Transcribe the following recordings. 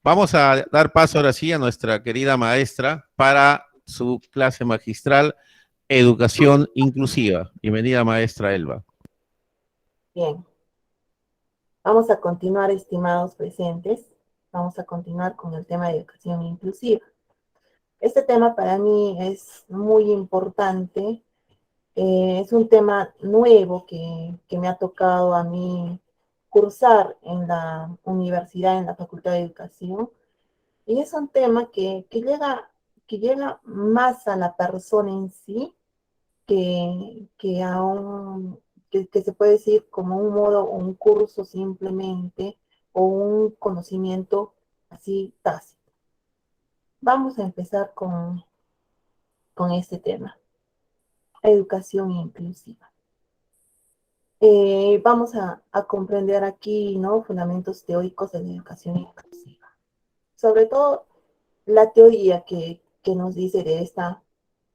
Vamos a dar paso ahora sí a nuestra querida maestra para su clase magistral Educación Inclusiva. Bienvenida, maestra Elba. Bien, vamos a continuar, estimados presentes. Vamos a continuar con el tema de educación inclusiva. Este tema para mí es muy importante. Es un tema nuevo que me ha tocado a mí cursar en la universidad, en la Facultad de Educación. Y es un tema que llega más a la persona en sí que a que se puede decir como un modo o un curso simplemente o un conocimiento así tácito. Vamos a empezar con este tema, educación inclusiva. Vamos a comprender aquí, ¿no?, fundamentos teóricos de la educación inclusiva. Sobre todo la teoría que nos dice de esta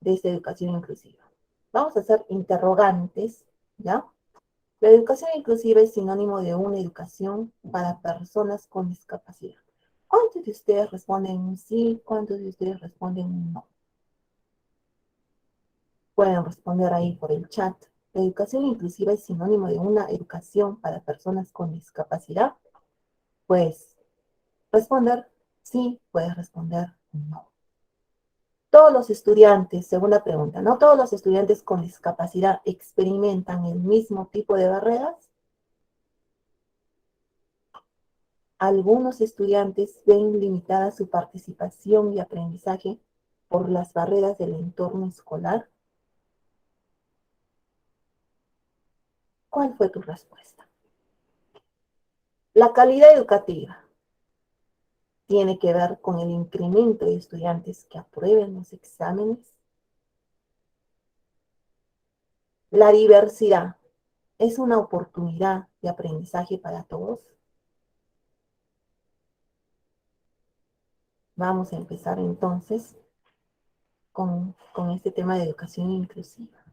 educación inclusiva. Vamos a hacer interrogantes, ¿ya? La educación inclusiva es sinónimo de una educación para personas con discapacidad. ¿Cuántos de ustedes responden un sí? ¿Cuántos de ustedes responden un no? Pueden responder ahí por el chat. La educación inclusiva es sinónimo de una educación para personas con discapacidad. Pues responder sí, puedes responder no. Todos los estudiantes, según la pregunta, ¿no? Todos los estudiantes con discapacidad experimentan el mismo tipo de barreras. Algunos estudiantes ven limitada su participación y aprendizaje por las barreras del entorno escolar. ¿Cuál fue tu respuesta? La calidad educativa tiene que ver con el incremento de estudiantes que aprueben los exámenes. La diversidad es una oportunidad de aprendizaje para todos. Vamos a empezar entonces con este tema de educación inclusiva.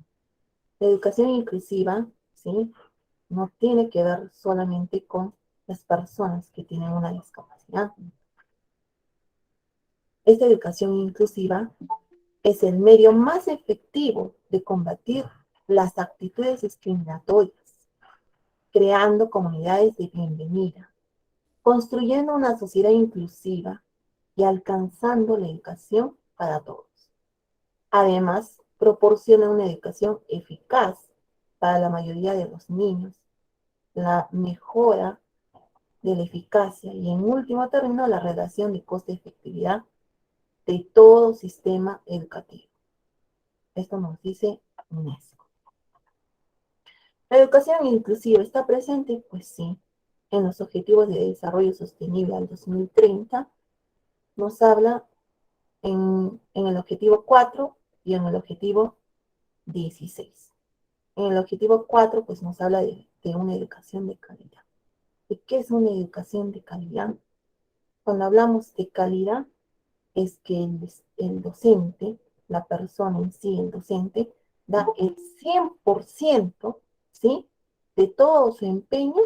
La educación inclusiva, ¿sí?, no tiene que ver solamente con las personas que tienen una discapacidad. Esta educación inclusiva es el medio más efectivo de combatir las actitudes discriminatorias, creando comunidades de bienvenida, construyendo una sociedad inclusiva y alcanzando la educación para todos. Además, proporciona una educación eficaz para la mayoría de los niños, la mejora de la eficacia y, en último término, la relación de coste-efectividad de todo sistema educativo. Esto nos dice UNESCO. ¿La educación inclusiva está presente? Pues sí. En los Objetivos de Desarrollo Sostenible al 2030 nos habla en el objetivo 4 y en el objetivo 16. En el objetivo 4 pues nos habla de una educación de calidad. ¿De qué es una educación de calidad? Cuando hablamos de calidad, es que el docente, la persona en sí, el docente, da el 100%, ¿sí?, de todo su empeño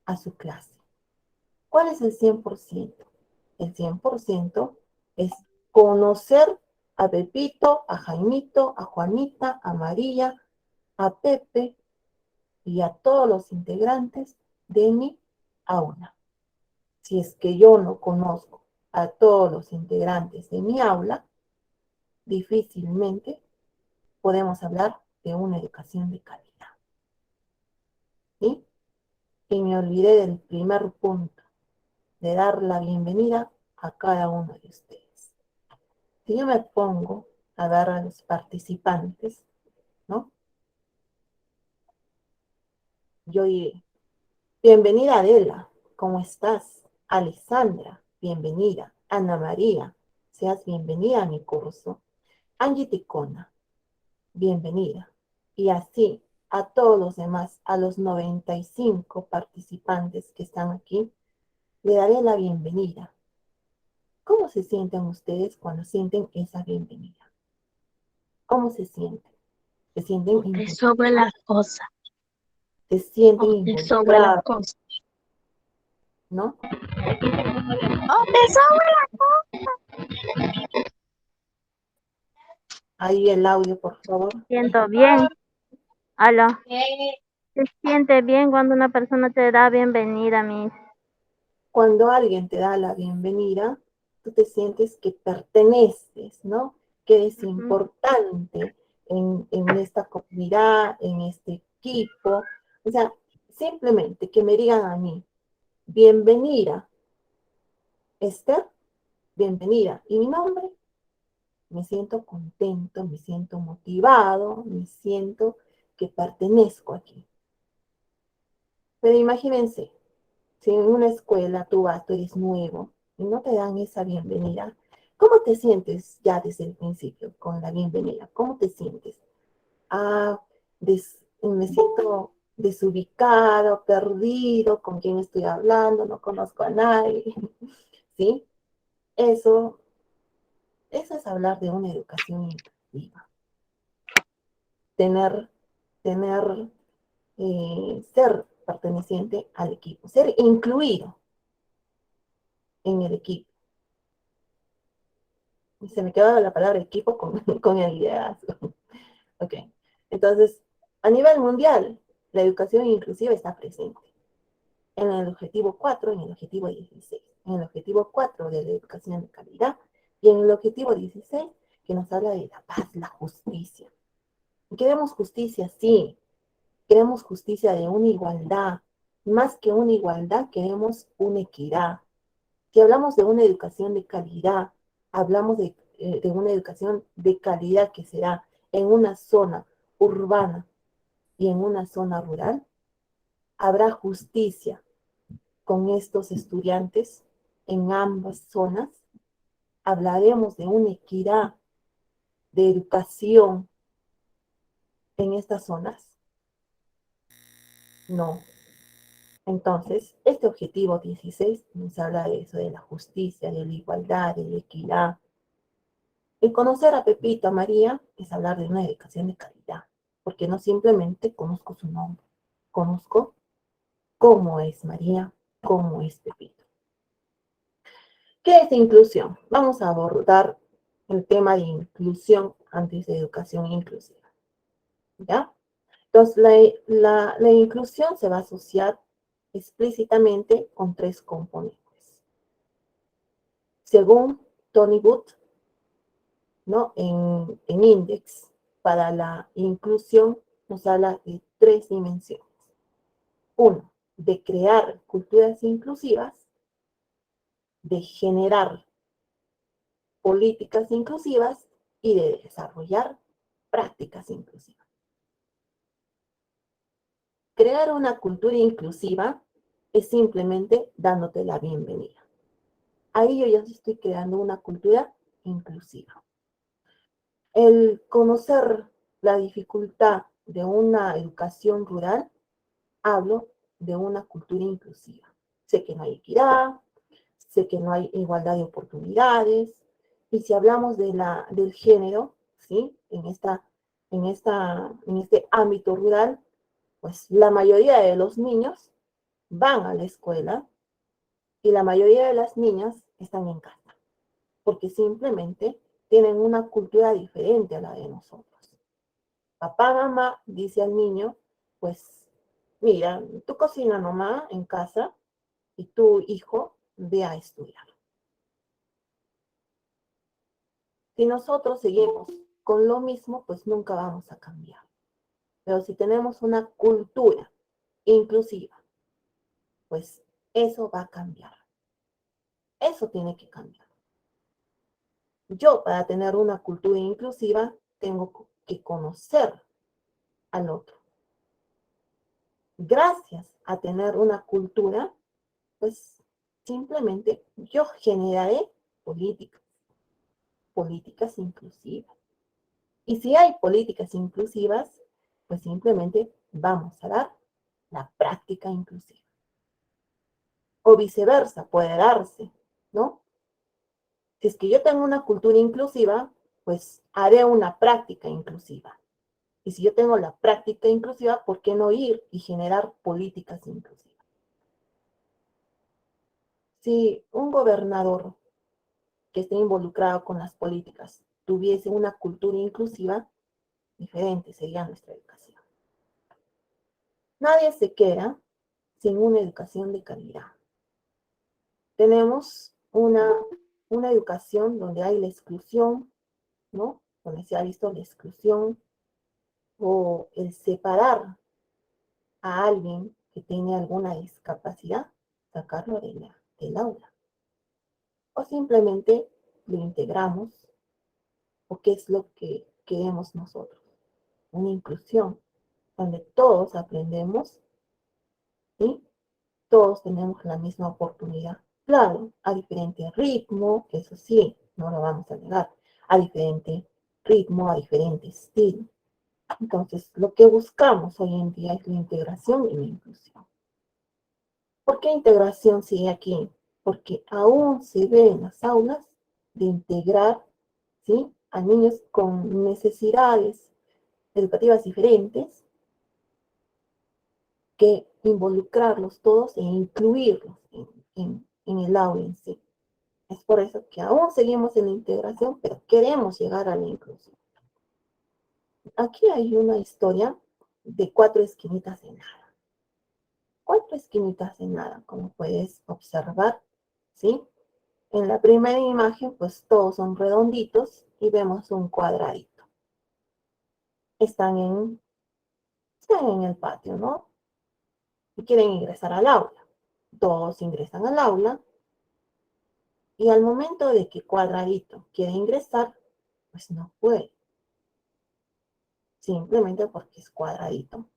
a su clase. ¿Cuál es el 100%? El 100% es conocer a Pepito, a Jaimito, a Juanita, a María, a Pepe y a todos los integrantes de mi aula. Si es que yo no conozco a todos los integrantes de mi aula, difícilmente podemos hablar de una educación de calidad. ¿Sí? Y me olvidé del primer punto, de dar la bienvenida a cada uno de ustedes. Si yo me pongo a dar a los participantes, ¿no?, yo diré, bienvenida Adela, ¿cómo estás? Alessandra, bienvenida. Ana María, seas bienvenida a mi curso. Angie Ticona, bienvenida. Y así a todos los demás, a los 95 participantes que están aquí, le daré la bienvenida. ¿Cómo se sienten ustedes cuando sienten esa bienvenida? ¿Cómo se sienten? ¿Se sienten Usted sobre las cosas. se sienten Usted sobre las involucrados? cosas. ¿no? ¡Oh, te Ahí el audio, por favor. siento bien! Aló. ¿Se siente bien cuando una persona te da bienvenida, Miss? Cuando alguien te da la bienvenida, tú te sientes que perteneces, ¿no? Que eres importante en esta comunidad, en este equipo. O sea, simplemente que me digan a mí, bienvenida, Esther, bienvenida. ¿Y mi nombre? Me siento contento, me siento motivado, me siento que pertenezco aquí. Pero imagínense, si en una escuela tú vas, tú eres nuevo y no te dan esa bienvenida, ¿cómo te sientes ya desde el principio con la bienvenida? ¿Cómo te sientes? Ah, me siento desubicado, perdido, con quién estoy hablando, no conozco a nadie, ¿sí? Eso, eso es hablar de una educación inclusiva. Tener, ser perteneciente al equipo, ser incluido en el equipo. Y se me quedó la palabra equipo con el liderazgo. Ok, entonces, a nivel mundial, la educación inclusiva está presente en el objetivo 4, en el objetivo 16, en el objetivo 4 de la educación de calidad y en el objetivo 16 que nos habla de la paz, la justicia. Queremos justicia, sí, queremos justicia de una igualdad, más que una igualdad, queremos una equidad. Si hablamos de una educación de calidad, hablamos de una educación de calidad que será en una zona urbana y en una zona rural, habrá justicia con estos estudiantes en ambas zonas. Hablaremos de una equidad de educación en estas zonas. No. Entonces, este objetivo 16 nos habla de eso, de la justicia, de la igualdad, de la equidad. El conocer a Pepito, a María, es hablar de una educación de calidad, porque no simplemente conozco su nombre, conozco cómo es María, cómo es Pepito. ¿Qué es inclusión? Vamos a abordar el tema de inclusión antes de educación inclusiva. ¿Ya? Entonces, la inclusión se va a asociar explícitamente con tres componentes. Según Tony Booth, ¿no? En Index, para la inclusión nos habla de tres dimensiones. Uno, de crear culturas inclusivas, de generar políticas inclusivas y de desarrollar prácticas inclusivas. Crear una cultura inclusiva es simplemente dándote la bienvenida. Ahí yo ya estoy creando una cultura inclusiva. El conocer la dificultad de una educación rural, hablo de una cultura inclusiva. Sé que no hay equidad, sé que no hay igualdad de oportunidades, y si hablamos del género, ¿sí? En este ámbito rural, pues la mayoría de los niños van a la escuela y la mayoría de las niñas están en casa, porque simplemente tienen una cultura diferente a la de nosotros. Papá, mamá dice al niño, pues, mira, tú cocina nomás en casa y tu hijo ve a estudiar. Si nosotros seguimos con lo mismo, pues nunca vamos a cambiar. Pero si tenemos una cultura inclusiva, pues eso va a cambiar. Eso tiene que cambiar. Yo, para tener una cultura inclusiva, tengo que conocer al otro. Gracias a tener una cultura, pues simplemente yo generaré políticas, políticas inclusivas. Y si hay políticas inclusivas, pues simplemente vamos a dar la práctica inclusiva. O viceversa, puede darse, ¿no? Si es que yo tengo una cultura inclusiva, pues haré una práctica inclusiva. Y si yo tengo la práctica inclusiva, ¿por qué no ir y generar políticas inclusivas? Si un gobernador que esté involucrado con las políticas tuviese una cultura inclusiva, diferente sería nuestra educación. Nadie se queda sin una educación de calidad. Tenemos una educación donde hay la exclusión, ¿no? Donde se ha visto la exclusión o el separar a alguien que tiene alguna discapacidad, sacarlo del aula. O simplemente lo integramos, o qué es lo que queremos nosotros. Una inclusión donde todos aprendemos y todos tenemos la misma oportunidad. Claro, a diferente ritmo, eso sí, no lo vamos a negar, a diferente ritmo, a diferente estilo. Entonces, lo que buscamos hoy en día es la integración y la inclusión. ¿Por qué integración sigue aquí? Porque aún se ve en las aulas de integrar, ¿sí?, a niños con necesidades educativas diferentes, que involucrarlos todos e incluirlos en el aula en sí. Es por eso que aún seguimos en la integración, pero queremos llegar a la inclusión. Aquí hay una historia de 4 esquinitas de nada. 4 esquinitas de nada, como puedes observar, ¿sí? En la primera imagen, pues todos son redonditos y vemos un cuadradito. Están en el patio, ¿no? Y quieren ingresar al aula. Todos ingresan al aula y al momento de que cuadradito quiere ingresar, pues no puede. Simplemente porque es cuadradito.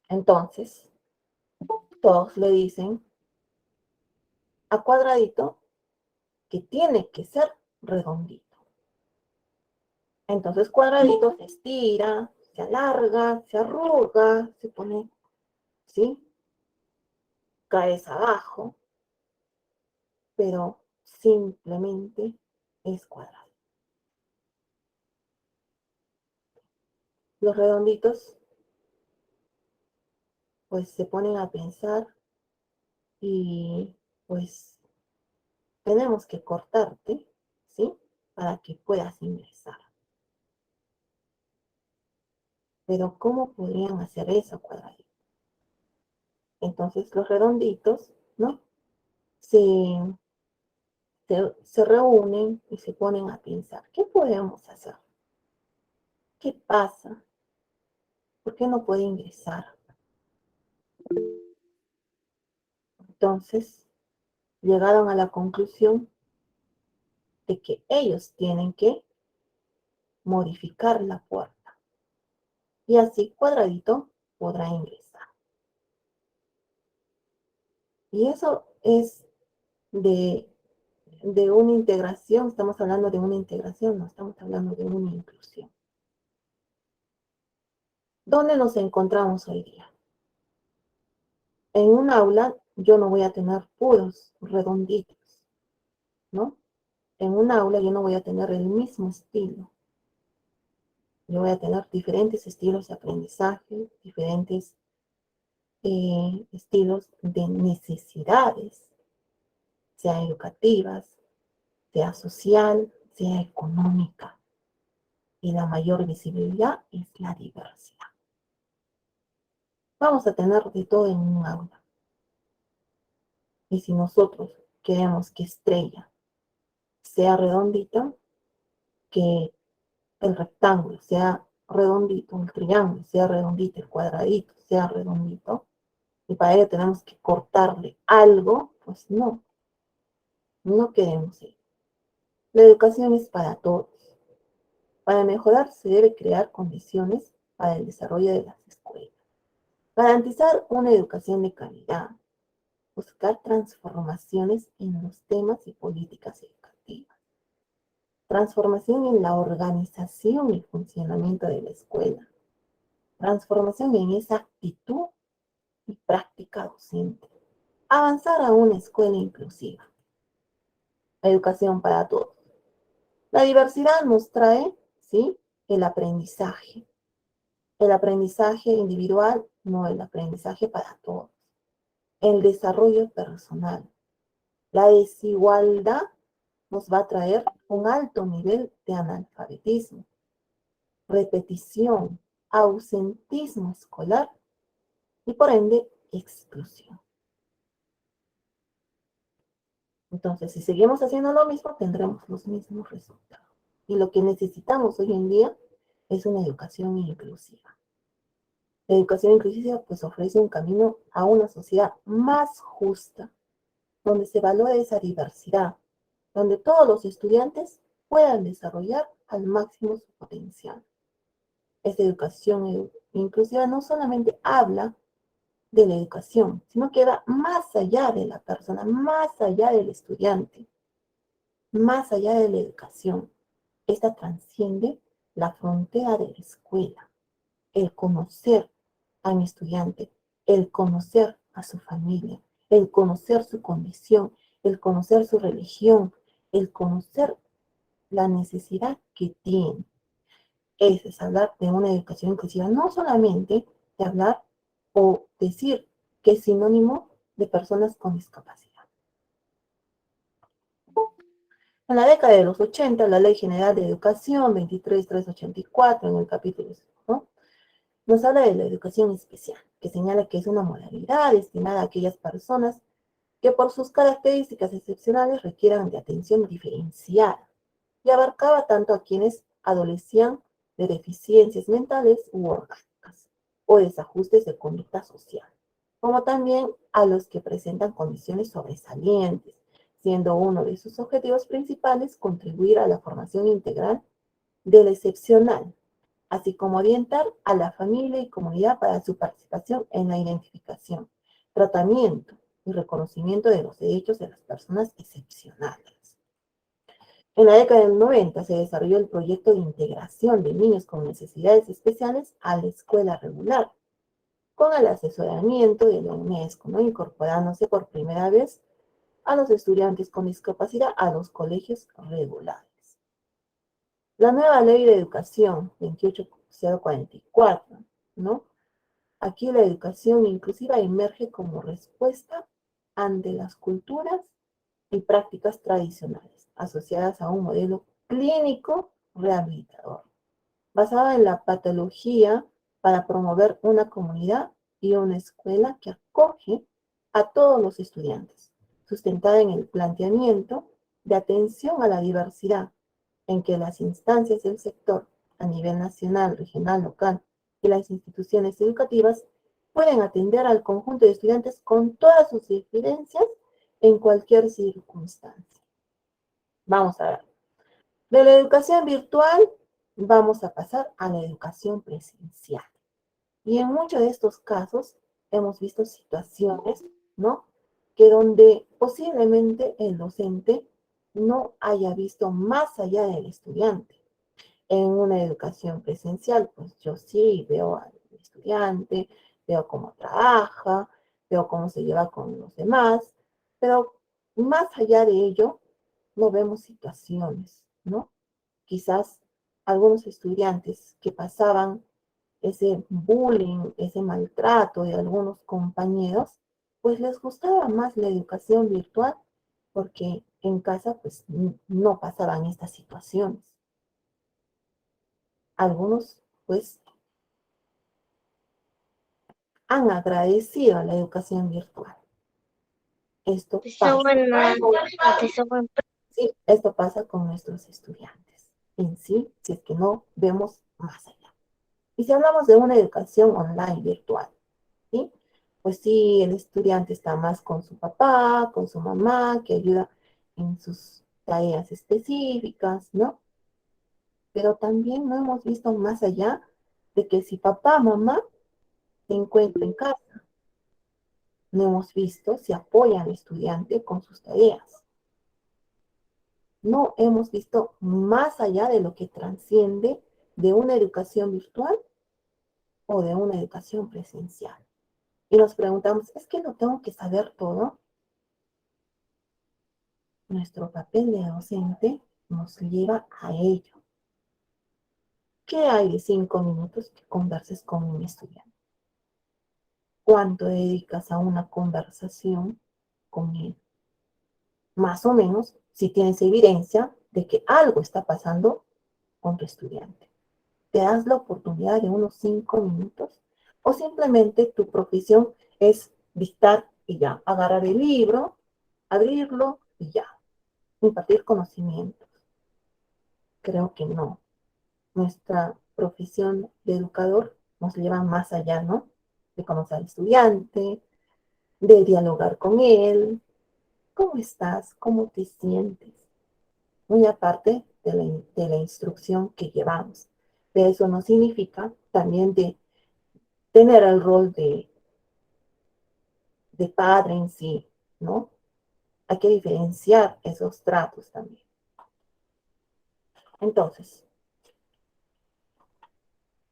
Entonces, todos le dicen a cuadradito que tiene que ser redondito. Entonces cuadradito se estira, se alarga, se arruga, se pone, ¿sí?, cabeza abajo, pero simplemente es cuadrado. Los redonditos pues se ponen a pensar y pues tenemos que cortarte, ¿sí?, para que puedas ingresar. Pero ¿cómo podrían hacer eso, cuadradito? Entonces los redonditos, ¿no?, se reúnen y se ponen a pensar, ¿qué podemos hacer? ¿Qué pasa? ¿Por qué no puede ingresar? Entonces llegaron a la conclusión de que ellos tienen que modificar la puerta y así cuadradito podrá ingresar. Y eso es de una integración. Estamos hablando de una integración, no estamos hablando de una inclusión. ¿Dónde nos encontramos hoy día? En un aula yo no voy a tener puros redonditos, ¿no? En un aula yo no voy a tener el mismo estilo. Yo voy a tener diferentes estilos de aprendizaje, diferentes estilos de necesidades, sea educativas, sea social, sea económica. Y la mayor visibilidad es la diversidad. Vamos a tener de todo en un aula. Y si nosotros queremos que Estrella sea redondita, que el rectángulo sea redondito, el triángulo sea redondito, el cuadradito sea redondito, y para ello tenemos que cortarle algo, pues no queremos ello. La educación es para todos. Para mejorar se debe crear condiciones para el desarrollo de las escuelas. Garantizar una educación de calidad. Buscar transformaciones en los temas y políticas educativas. Transformación en la organización y funcionamiento de la escuela. Transformación en esa actitud y práctica docente. Avanzar a una escuela inclusiva. Educación para todos. La diversidad nos trae, ¿sí?, el aprendizaje. El aprendizaje individual, no el aprendizaje para todos. el desarrollo personal. La desigualdad nos va a traer un alto nivel de analfabetismo, repetición, ausentismo escolar y por ende exclusión. Entonces, si seguimos haciendo lo mismo, tendremos los mismos resultados. Y lo que necesitamos hoy en día es una educación inclusiva. La educación inclusiva pues ofrece un camino a una sociedad más justa, donde se valore esa diversidad, donde todos los estudiantes puedan desarrollar al máximo su potencial. Esta educación inclusiva no solamente habla de la educación, sino que va más allá de la persona, más allá del estudiante, más allá de la educación. Esta trasciende la frontera de la escuela, el conocer a mi estudiante, el conocer a su familia, el conocer su condición, el conocer su religión, el conocer la necesidad que tiene. Ese es hablar de una educación inclusiva, no solamente de hablar o decir que es sinónimo de personas con discapacidad. En la década de los 80, la Ley General de Educación 23384, en el capítulo 5, nos habla de la educación especial, que señala que es una modalidad destinada a aquellas personas que por sus características excepcionales requieran de atención diferenciada y abarcaba tanto a quienes adolecían de deficiencias mentales u orgánicas o desajustes de conducta social, como también a los que presentan condiciones sobresalientes, siendo uno de sus objetivos principales contribuir a la formación integral del excepcional, así como orientar a la familia y comunidad para su participación en la identificación, tratamiento y reconocimiento de los derechos de las personas excepcionales. En la década del 90 se desarrolló el proyecto de integración de niños con necesidades especiales a la escuela regular, con el asesoramiento de la UNESCO, ¿no? Incorporándose por primera vez a los estudiantes con discapacidad a los colegios regulares. La nueva ley de educación 28044, ¿no? Aquí la educación inclusiva emerge como respuesta ante las culturas y prácticas tradicionales asociadas a un modelo clínico rehabilitador, basado en la patología para promover una comunidad y una escuela que acoge a todos los estudiantes, sustentada en el planteamiento de atención a la diversidad, en que las instancias del sector a nivel nacional, regional, local y las instituciones educativas pueden atender al conjunto de estudiantes con todas sus diferencias en cualquier circunstancia. Vamos a ver. De la educación virtual vamos a pasar a la educación presencial. Y en muchos de estos casos hemos visto situaciones, ¿no? Que donde posiblemente el docente no haya visto más allá del estudiante. En una educación presencial, pues yo sí veo al estudiante, veo cómo trabaja, veo cómo se lleva con los demás, pero más allá de ello, no vemos situaciones, ¿no? Quizás algunos estudiantes que pasaban ese bullying, ese maltrato de algunos compañeros, pues les gustaba más la educación virtual porque en casa pues no pasaban estas situaciones. Algunos pues han agradecido a la educación virtual. Esto pasa. Sí, esto pasa con nuestros estudiantes en sí, si es que no vemos más allá. Y si hablamos de una educación online virtual, ¿sí? Pues sí, el estudiante está más con su papá, con su mamá, que ayuda en sus tareas específicas, ¿no? Pero también no hemos visto más allá de que si papá, mamá se encuentran en casa, no hemos visto si apoyan al estudiante con sus tareas. No hemos visto más allá de lo que trasciende de una educación virtual o de una educación presencial. Y nos preguntamos, ¿es que no tengo que saber todo? Nuestro papel de docente nos lleva a ello. ¿Qué hay de 5 minutos que converses con un estudiante? cuánto dedicas a una conversación con él. Más o menos, si tienes evidencia de que algo está pasando con tu estudiante. ¿Te das la oportunidad de unos 5 minutos? ¿O simplemente tu profesión es dictar y ya, agarrar el libro, abrirlo y ya, impartir conocimientos? Creo que no. Nuestra profesión de educador nos lleva más allá, ¿no? De conocer al estudiante, de dialogar con él. ¿Cómo estás? ¿Cómo te sientes? Muy aparte de la instrucción que llevamos. Pero eso no significa también de tener el rol de padre en sí, ¿no? Hay que diferenciar esos tratos también. Entonces,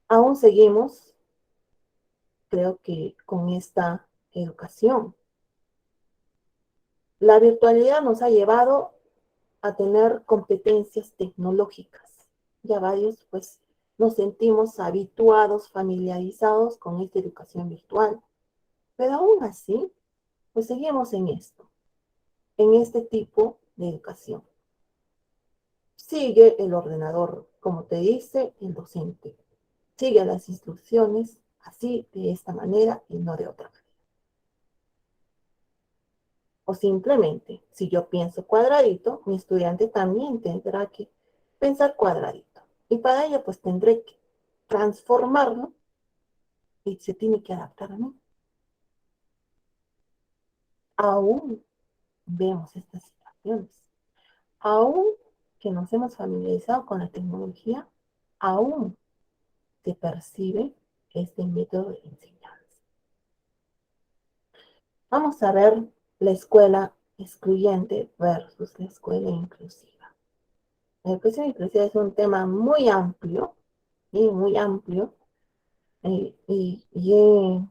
aún seguimos, creo que con esta educación. La virtualidad nos ha llevado a tener competencias tecnológicas. Ya varios, pues, nos sentimos habituados, familiarizados con esta educación virtual. Pero aún así, pues seguimos en esto, en este tipo de educación. Sigue el ordenador, como te dice el docente. Sigue las instrucciones así, de esta manera y no de otra manera. O simplemente, si yo pienso cuadradito, mi estudiante también tendrá que pensar cuadradito. Y para ello, pues tendré que transformarlo y se tiene que adaptar a mí. Aún vemos estas situaciones. Aún que nos hemos familiarizado con la tecnología, aún se percibe este método de enseñanza. Vamos a ver la escuela excluyente versus la escuela inclusiva. La educación inclusiva es un tema muy amplio, y muy amplio, y he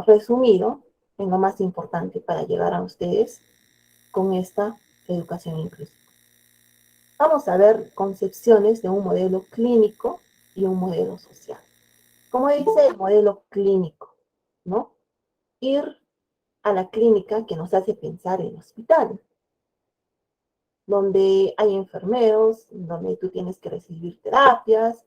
resumido en lo más importante para llegar a ustedes con esta educación inclusiva. Vamos a ver concepciones de un modelo clínico y un modelo social. Como dice el modelo clínico, ¿no? Ir a la clínica que nos hace pensar en hospital, donde hay enfermeros, donde tú tienes que recibir terapias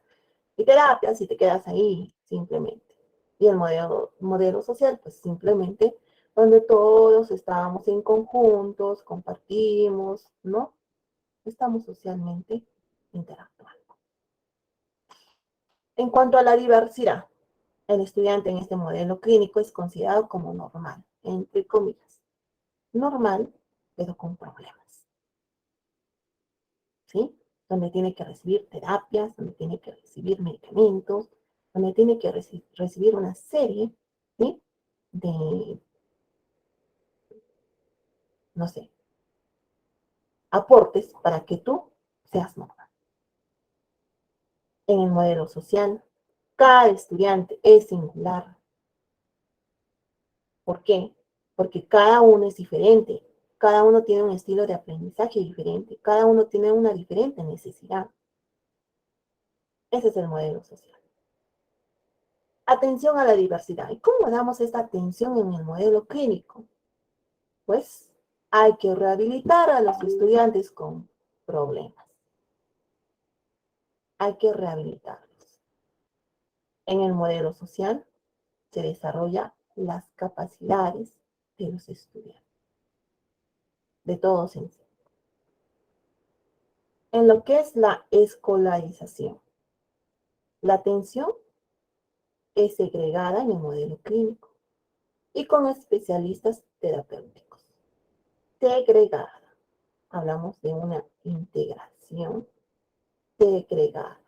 y te quedas ahí simplemente. Y el modelo social, pues simplemente donde todos estábamos en conjuntos, compartimos, ¿no? Estamos socialmente interactuando. En cuanto a la diversidad, el estudiante en este modelo clínico es considerado como normal, entre comillas. Normal, pero con problemas. ¿Sí? Donde tiene que recibir terapias, donde tiene que recibir medicamentos, donde tiene que recibir una serie, ¿sí? De, no sé, aportes para que tú seas normal. En el modelo social, cada estudiante es singular. ¿Por qué? Porque cada uno es diferente, cada uno tiene un estilo de aprendizaje diferente, cada uno tiene una diferente necesidad. Ese es el modelo social. Atención a la diversidad. ¿Y cómo damos esta atención en el modelo clínico? Pues hay que rehabilitar a los estudiantes con problemas. Hay que rehabilitarlos. En el modelo social se desarrolla las capacidades de los estudiantes, de todos en sí. En lo que es la escolarización, la atención es segregada en el modelo clínico y con especialistas terapéuticos. Segregada. Hablamos de una integración segregada.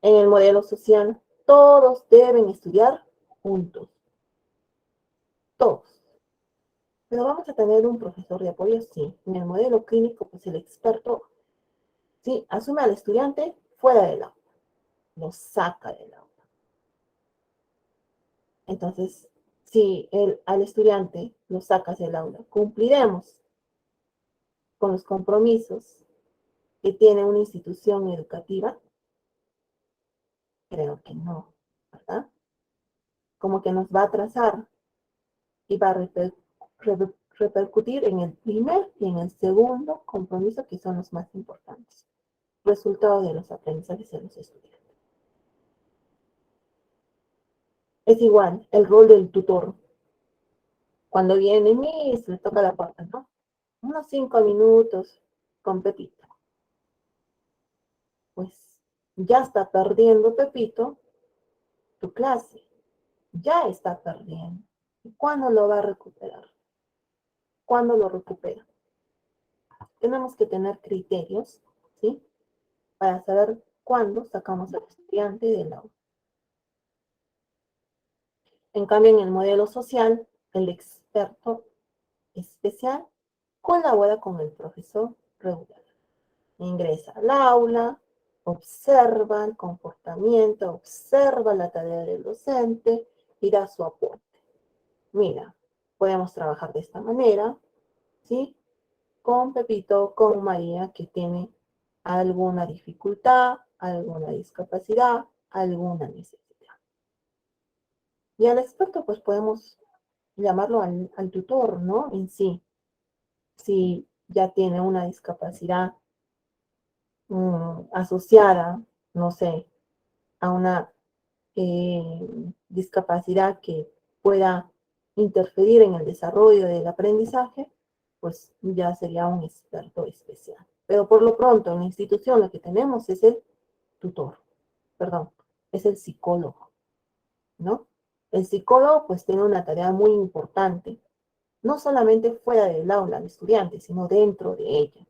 En el modelo social, todos deben estudiar juntos. Todos. Pero vamos a tener un profesor de apoyo, sí. En el modelo clínico, pues el experto, sí, asume al estudiante fuera del aula. Lo saca del aula. Entonces, si al estudiante lo sacas del aula, cumpliremos con los compromisos que tiene una institución educativa. Creo que no, ¿verdad? como que nos va a atrasar y va a repercutir en el primer y en el segundo compromiso, que son los más importantes. Resultado de los aprendizajes de los estudiantes. Es igual el rol del tutor. Cuando viene Miss, le toca la puerta, ¿no? Unos 5 minutos con Pepito. Pues ya está perdiendo Pepito tu clase. Ya está perdiendo. ¿Y cuándo lo va a recuperar? ¿Cuándo lo recupera? Tenemos que tener criterios, ¿sí? Para saber cuándo sacamos al estudiante del aula. En cambio, en el modelo social, el experto especial colabora con el profesor regular. Ingresa al aula, observa el comportamiento, observa la tarea del docente y da su aporte. Mira, podemos trabajar de esta manera, ¿sí? Con Pepito, con María, que tiene alguna dificultad, alguna discapacidad, alguna necesidad. Y al experto, pues podemos llamarlo al tutor, ¿no? En sí. Si ya tiene una discapacidad asociada, no sé, a una discapacidad que pueda interferir en el desarrollo del aprendizaje, pues ya sería un experto especial. Pero por lo pronto, en la institución lo que tenemos es el tutor, perdón, es el psicólogo, ¿no? El psicólogo pues tiene una tarea muy importante, no solamente fuera del aula del estudiante, sino dentro de ella.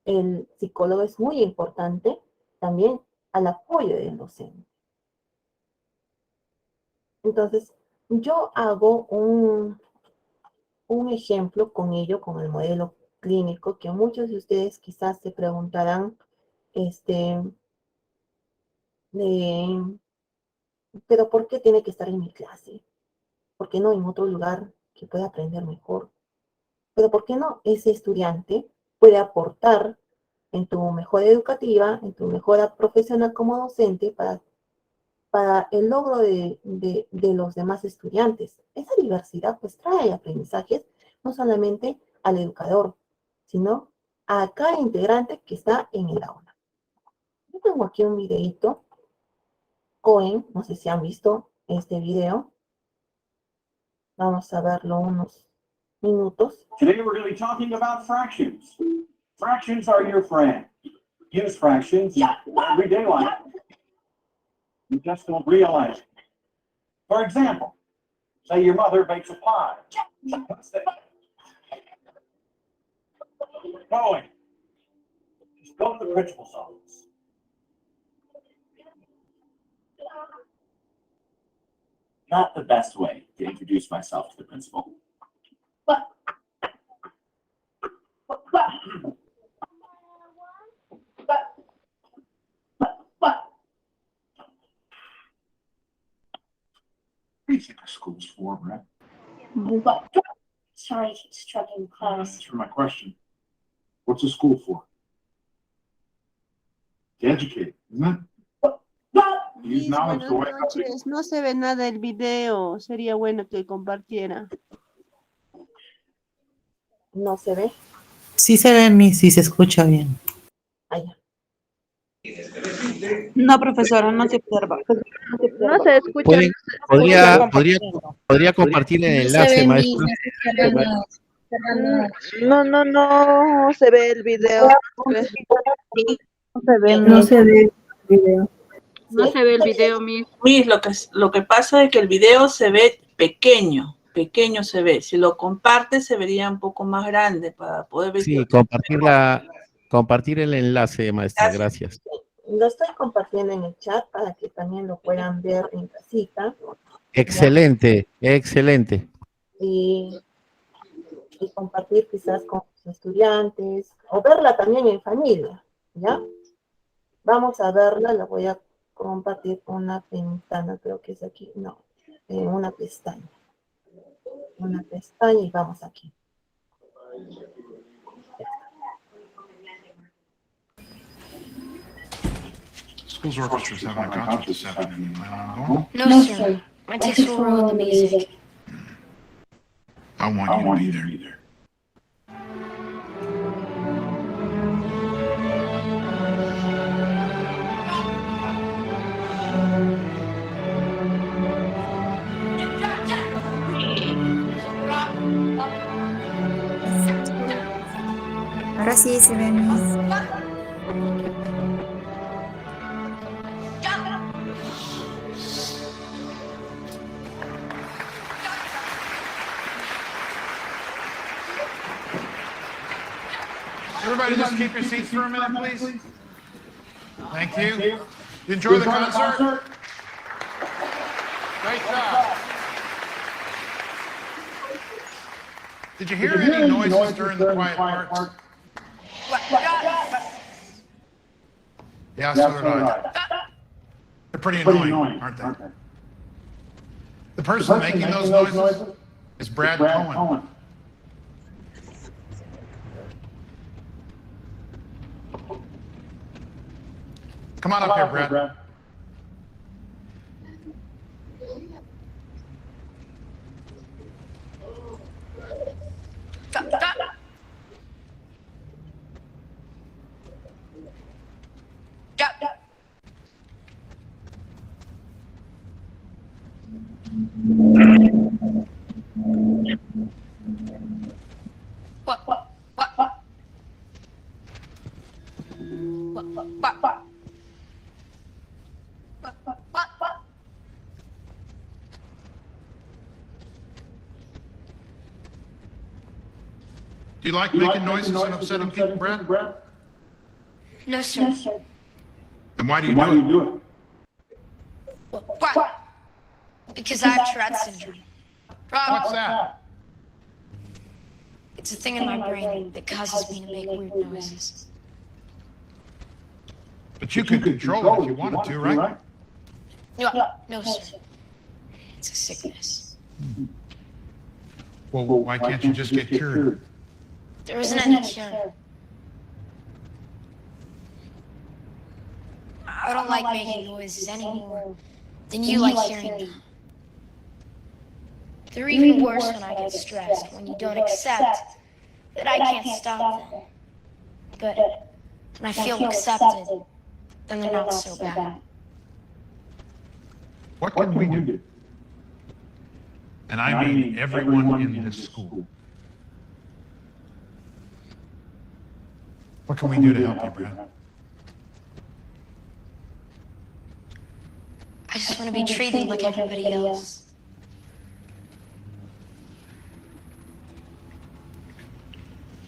El psicólogo es muy importante también al apoyo del docente. Entonces, yo hago un ejemplo con ello, con el modelo clínico, que muchos de ustedes quizás se preguntarán, pero ¿por qué tiene que estar en mi clase? ¿Por qué no en otro lugar que pueda aprender mejor? Pero ¿por qué no ese estudiante puede aportar en tu mejora educativa, en tu mejora profesional como docente para el logro de los demás estudiantes? Esa diversidad pues trae aprendizajes no solamente al educador, sino a cada integrante que está en el aula. Yo tengo aquí un videito, Cohen, no sé si han visto este video. Vamos a verlo unos minutos. Today we're going to be talking about fractions. Fractions are your friend. Use fractions in everyday life. You just don't realize it. For example, say your mother bakes a pie. Going. Just go to the principal's office. Not the best way to introduce myself to the principal. What do you think the school's for, Brett? Sorry, struggling class. Answer my question. What's the school for? To educate, isn't it? Use knowledge to Buenas noches. No se ve nada el video. Sería bueno que compartiera. ¿No se ve? Sí se ve, Miss, sí se escucha bien. Allá. No, profesora, no se observa. No se escucha. ¿Podría compartir el enlace, maestro? No se ve el video. No se ve el video. No se ve el video, Miss. Miss, lo que pasa es que el video se ve pequeño se ve. Si lo comparte se vería un poco más grande para poder ver. Sí, compartir el enlace, maestra, gracias. Lo estoy compartiendo en el chat para que también lo puedan ver en casita. Excelente, excelente. Y compartir quizás con sus estudiantes, o verla también en familia, ¿ya? Vamos a verla, la voy a compartir con una ventana, creo que es aquí, no, una pestaña. Una pestaña y vamos aquí. Schools orchestras having a concert this afternoon. No, sir. My takes will ruin the music. I want you to be there. Ahora sí se ven mis. Everybody just keep your seats for a minute, please. Thank you. You enjoy the concert? Great job. Did you hear any noises during the quiet parts? Yeah, so did I. They're pretty annoying, aren't they? The person making those noises is Brad Cohen. Come on up here, Brad. Do you like making noises and upsetting people, Brad? No, sir. And why do you do it? Why? Because I have Tourette's syndrome. What's that? It's a thing in my brain that causes me to make weird noises. But you can control it if you wanted to, right? No, sir. It's a sickness. Well, why can't you just get cured? There isn't any cure. I don't like making noises any more than you like hearing them. They're even worse when I get stressed, when you don't accept that I can't stop them. But when I feel accepted, then they're not so bad. What can we do? And I mean everyone in this school. What can we do to help you, Brad? I just want to be treated like everybody else.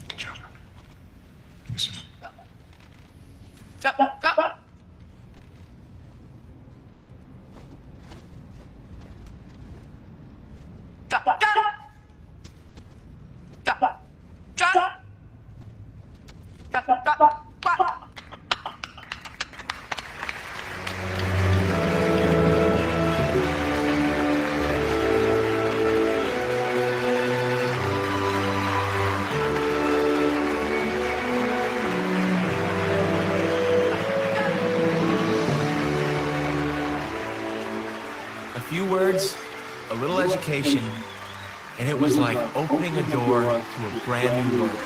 Good job. Listen. A few words, a little education, and it was like opening a door to a brand new world.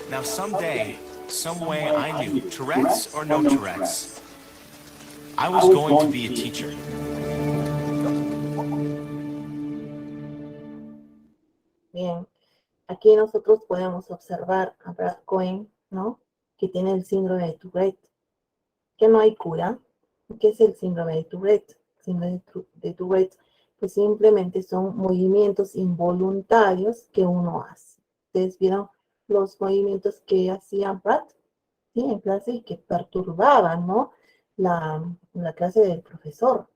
Now someday, some way I knew, Tourette's or no Tourette's, I was going to be a teacher. Bien, aquí nosotros podemos observar a Brad Cohen, ¿no? Que tiene el síndrome de Tourette, que no hay cura. ¿Qué es el síndrome de Tourette? El síndrome de Tourette, pues simplemente son movimientos involuntarios que uno hace. ¿Ustedes vieron los movimientos que hacía Brad? Sí, en clase y que perturbaban, ¿no? La clase del profesor.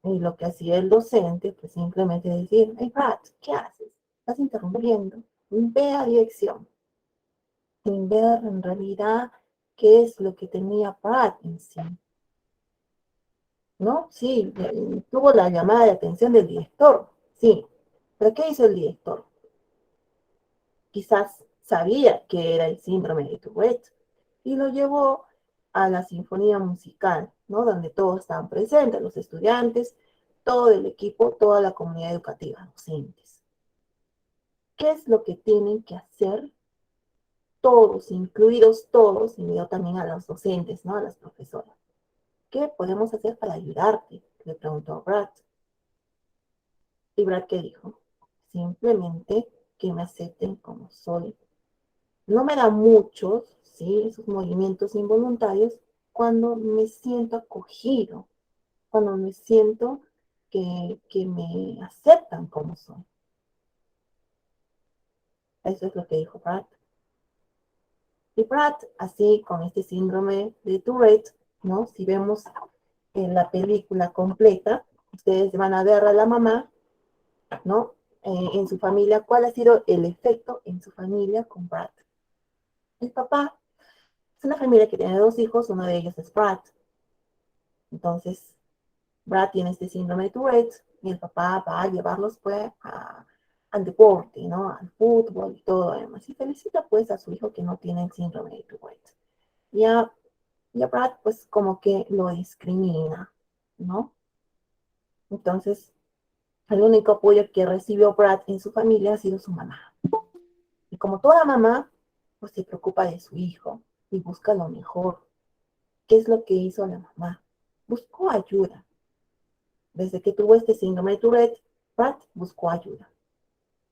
Y lo que hacía el docente, pues simplemente decir, hey Brad, ¿qué haces? Estás interrumpiendo, ve a dirección, sin ver en realidad qué es lo que tenía Brad en sí. ¿No? Sí, tuvo la llamada de atención del director, sí. ¿Pero qué hizo el director? quizás sabía que era el síndrome de Tourette y lo llevó a la sinfonía musical, ¿no? Donde todos estaban presentes, los estudiantes, todo el equipo, toda la comunidad educativa, docentes. ¿Qué es lo que tienen que hacer todos, incluidos todos, incluido también a los docentes, ¿no? A las profesoras? ¿Qué podemos hacer para ayudarte? Le preguntó Brad. Y Brad, ¿qué dijo? Simplemente que me acepten como soy. No me da muchos, ¿sí? Esos movimientos involuntarios cuando me siento acogido, cuando me siento que me aceptan como soy. Eso es lo que dijo Brad. Y Brad, así con este síndrome de Tourette, ¿no? Si vemos en la película completa, ustedes van a ver a la mamá, ¿no? En su familia, ¿cuál ha sido el efecto en su familia con Brad? El papá es una familia que tiene 2 hijos, uno de ellos es Brad. Entonces, Brad tiene este síndrome de Tourette y el papá va a llevarlos pues al deporte, ¿no? Al fútbol y todo lo demás. Y felicita pues a su hijo que no tiene el síndrome de Tourette. Y a Brad pues como que lo discrimina, ¿no? Entonces, el único apoyo que recibió Brad en su familia ha sido su mamá. Y como toda mamá, pues se preocupa de su hijo y busca lo mejor. ¿Qué es lo que hizo la mamá? Buscó ayuda. Desde que tuvo este síndrome de Tourette, Brad buscó ayuda.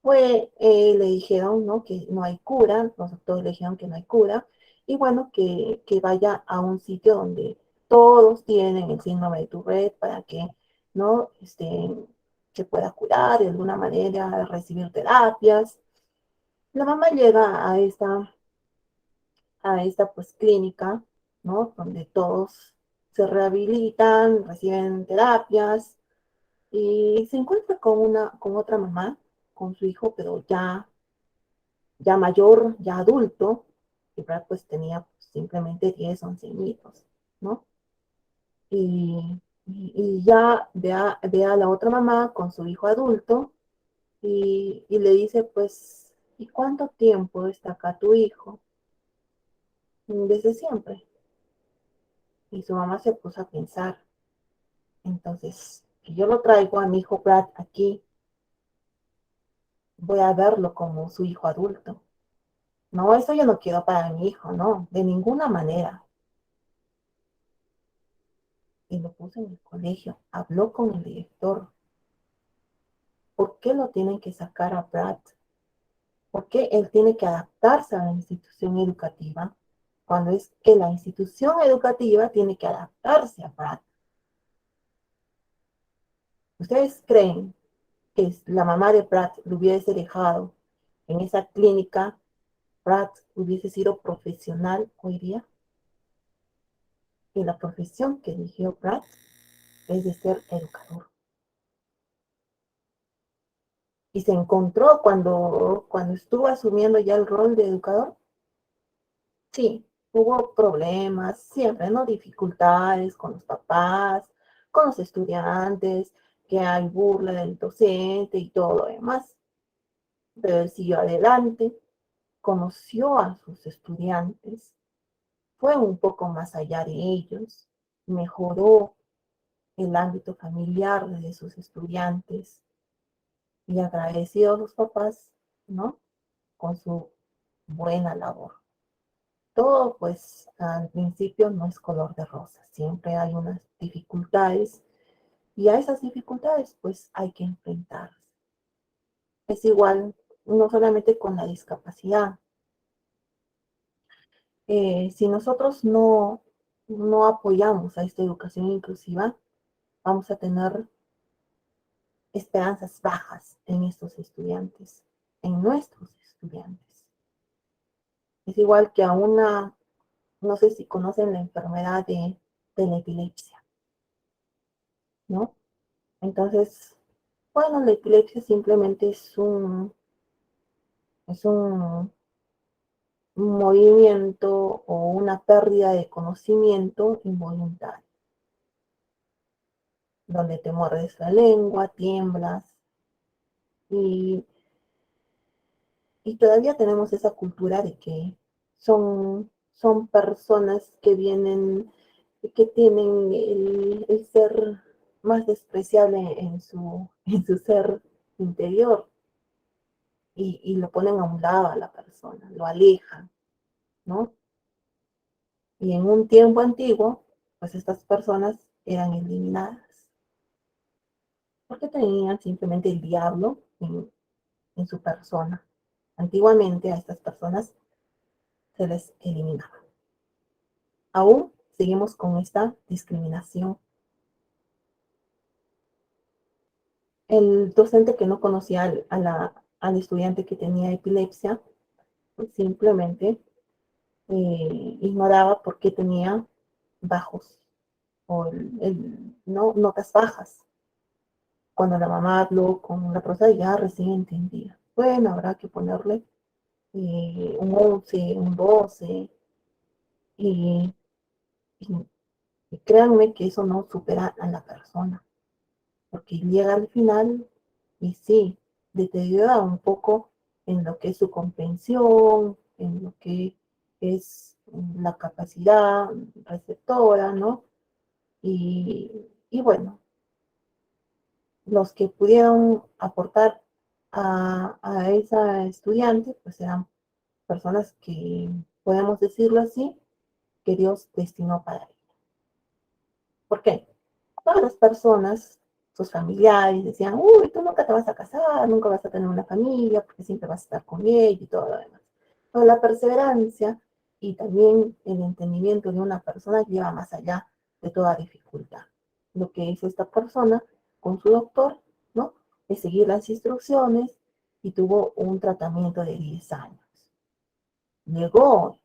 Le dijeron, ¿no? Que no hay cura, los doctores le dijeron que no hay cura, y bueno, que vaya a un sitio donde todos tienen el síndrome de Tourette para que, ¿no? Se pueda curar de alguna manera, recibir terapias. La mamá llega a esta pues clínica, ¿no? Donde todos se rehabilitan, reciben terapias, y se encuentra con otra mamá, con su hijo, pero ya mayor, ya adulto, y Brad pues tenía simplemente 10, 11 añitos, ¿no? Y ya ve a la otra mamá con su hijo adulto y le dice, pues, ¿y cuánto tiempo está acá tu hijo? Desde siempre. Y su mamá se puso a pensar, entonces, si yo lo traigo a mi hijo Brad aquí, voy a verlo como su hijo adulto. No, eso yo no quiero para mi hijo, no, de ninguna manera. Y lo puso en el colegio, habló con el director. ¿Por qué lo tienen que sacar a Brad? ¿Por qué él tiene que adaptarse a la institución educativa? Cuando es que la institución educativa tiene que adaptarse a Brad. ¿Ustedes creen que la mamá de Brad lo hubiese dejado en esa clínica, Brad hubiese sido profesional hoy día? Y la profesión que eligió Brad es de ser educador. Y se encontró cuando estuvo asumiendo ya el rol de educador. Sí, hubo problemas, siempre, ¿no? Dificultades con los papás, con los estudiantes, que hay burla del docente y todo lo demás. Pero él siguió adelante, conoció a sus estudiantes, fue un poco más allá de ellos, mejoró el ámbito familiar de sus estudiantes y agradeció a los papás, ¿no? Con su buena labor. Todo, pues, al principio no es color de rosa, siempre hay unas dificultades y a esas dificultades, pues, hay que enfrentarse. Es igual, no solamente con la discapacidad. Si nosotros no apoyamos a esta educación inclusiva, vamos a tener esperanzas bajas en estos estudiantes, en nuestros estudiantes. Es igual que a no sé si conocen la enfermedad de la epilepsia, ¿no? Entonces, bueno, la epilepsia simplemente es un movimiento o una pérdida de conocimiento involuntario, donde te muerdes la lengua, tiemblas, y Y todavía tenemos esa cultura de que son personas que vienen, que tienen el ser más despreciable en su ser interior y lo ponen a un lado a la persona, lo alejan, ¿no? Y en un tiempo antiguo, pues estas personas eran eliminadas porque tenían simplemente el diablo en su persona. Antiguamente a estas personas se les eliminaba. Aún seguimos con esta discriminación. El docente que no conocía al estudiante que tenía epilepsia, pues simplemente ignoraba por qué tenía bajos o notas bajas. Cuando la mamá habló con la profesora, ya recién entendía. Bueno, habrá que ponerle un 11, un 12, y, y, y créanme que eso no supera a la persona, porque llega al final y sí, deteriora un poco en lo que es su comprensión, en lo que es la capacidad receptora, ¿no? Y bueno, los que pudieron aportar a esa estudiante, pues eran personas que, podemos decirlo así, que Dios destinó para ella. ¿Por qué? Todas las personas, sus familiares, decían, uy, tú nunca te vas a casar, nunca vas a tener una familia, porque siempre vas a estar con ella y todo lo demás. Pero la perseverancia y también el entendimiento de una persona lleva más allá de toda dificultad. Lo que hizo esta persona con su doctor, ¿no? Es seguir las instrucciones y tuvo un tratamiento de 10 años. Llegó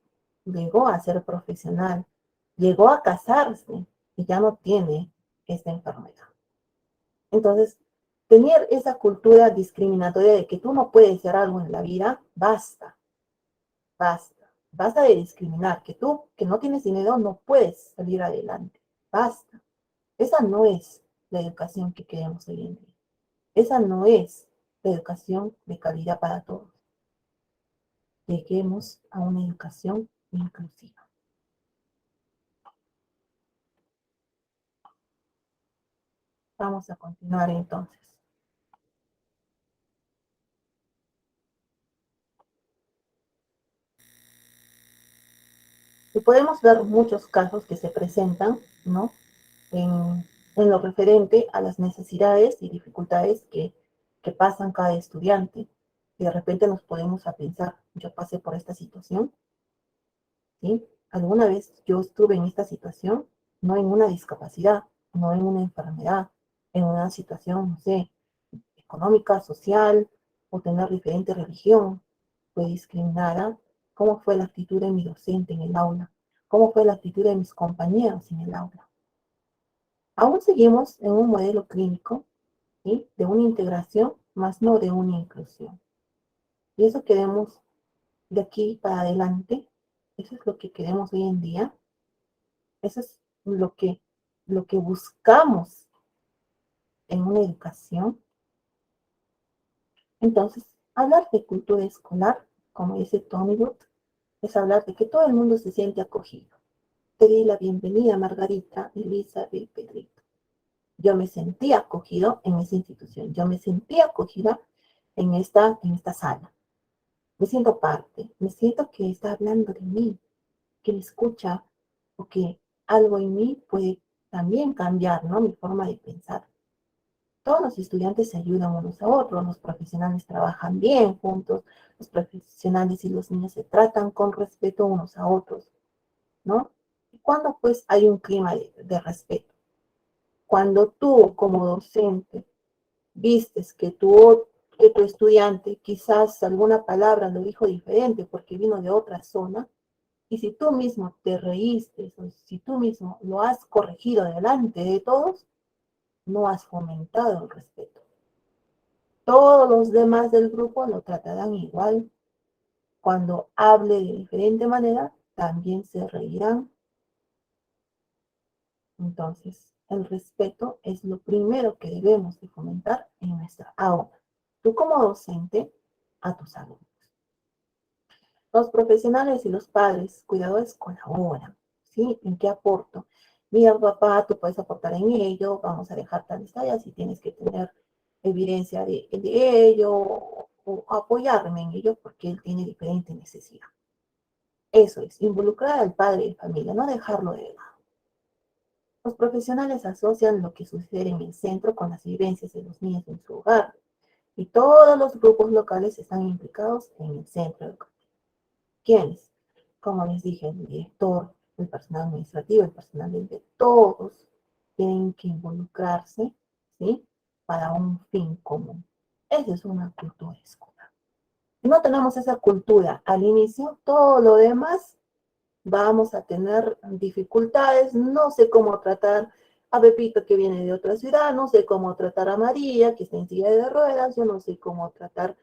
a ser profesional, llegó a casarse y ya no tiene esta enfermedad. Entonces, tener esa cultura discriminatoria de que tú no puedes hacer algo en la vida, basta, basta, basta de discriminar, que tú, que no tienes dinero, no puedes salir adelante, basta. Esa no es la educación que queremos hoy en día. Esa no es la educación de calidad para todos. Lleguemos a una educación inclusiva. Vamos a continuar entonces. Y podemos ver muchos casos que se presentan, ¿no? En lo referente a las necesidades y dificultades que pasan cada estudiante. Y de repente nos podemos a pensar, yo pasé por esta situación, ¿sí? Alguna vez yo estuve en esta situación, no en una discapacidad, no en una enfermedad, en una situación, no sé, económica, social, o tener diferente religión, fue discriminada. ¿Cómo fue la actitud de mi docente en el aula? ¿Cómo fue la actitud de mis compañeros en el aula? Aún seguimos en un modelo clínico, ¿sí? De una integración, más no de una inclusión. Y eso queremos de aquí para adelante, eso es lo que queremos hoy en día, eso es lo que buscamos en una educación. Entonces, hablar de cultura escolar, como dice Tony Wood, es hablar de que todo el mundo se siente acogido. Te di la bienvenida, Margarita, Elisa y Pedrito. Yo me sentí acogido en esa institución. Yo me sentí acogida en esta sala. Me siento parte. Me siento que está hablando de mí, que me escucha, o que algo en mí puede también cambiar, ¿no? Mi forma de pensar. Todos los estudiantes se ayudan unos a otros, los profesionales trabajan bien juntos, los profesionales y los niños se tratan con respeto unos a otros, ¿no? ¿Y cuándo pues hay un clima de respeto? Cuando tú como docente vistes que tu estudiante quizás alguna palabra lo dijo diferente porque vino de otra zona, y si tú mismo te reíste, o si tú mismo lo has corregido delante de todos, no has fomentado el respeto. Todos los demás del grupo lo tratarán igual. Cuando hable de diferente manera, también se reirán. Entonces, el respeto es lo primero que debemos de fomentar en nuestra aula. Tú como docente, a tus alumnos. Los profesionales y los padres, cuidadores, colaboran, ¿sí? ¿En qué aporto? Mira, papá, tú puedes aportar en ello, vamos a dejar tales tareas y tienes que tener evidencia de ello o apoyarme en ello porque él tiene diferente necesidad. Eso es, involucrar al padre de familia, no dejarlo de lado. Los profesionales asocian lo que sucede en el centro con las vivencias de los niños en su hogar y todos los grupos locales están implicados en el centro educativo. ¿Quiénes? Como les dije, el director, el personal administrativo, el personal de todos tienen que involucrarse, ¿sí? Para un fin común. Esa es una cultura escolar. Si no tenemos esa cultura al inicio, todo lo demás vamos a tener dificultades. No sé cómo tratar a Pepito que viene de otra ciudad, no sé cómo tratar a María que está en silla de ruedas, yo no sé cómo tratar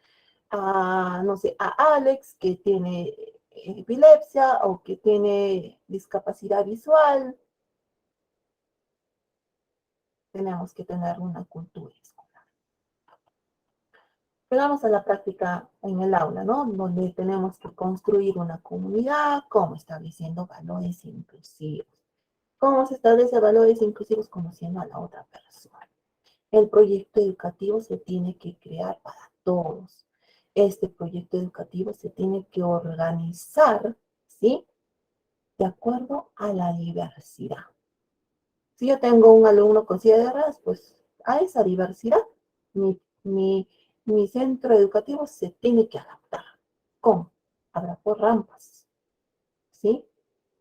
a, no sé, a Alex que tiene epilepsia o que tiene discapacidad visual. Tenemos que tener una cultura escolar. Llegamos a la práctica en el aula, ¿no? Donde tenemos que construir una comunidad, como estableciendo valores inclusivos. ¿Cómo se establece valores inclusivos? Conociendo a la otra persona. El proyecto educativo se tiene que crear para todos. Este proyecto educativo se tiene que organizar, ¿sí? De acuerdo a la diversidad. Si yo tengo un alumno con silla de ruedas, pues a esa diversidad mi centro educativo se tiene que adaptar. ¿Cómo? Habrá por rampas, ¿sí?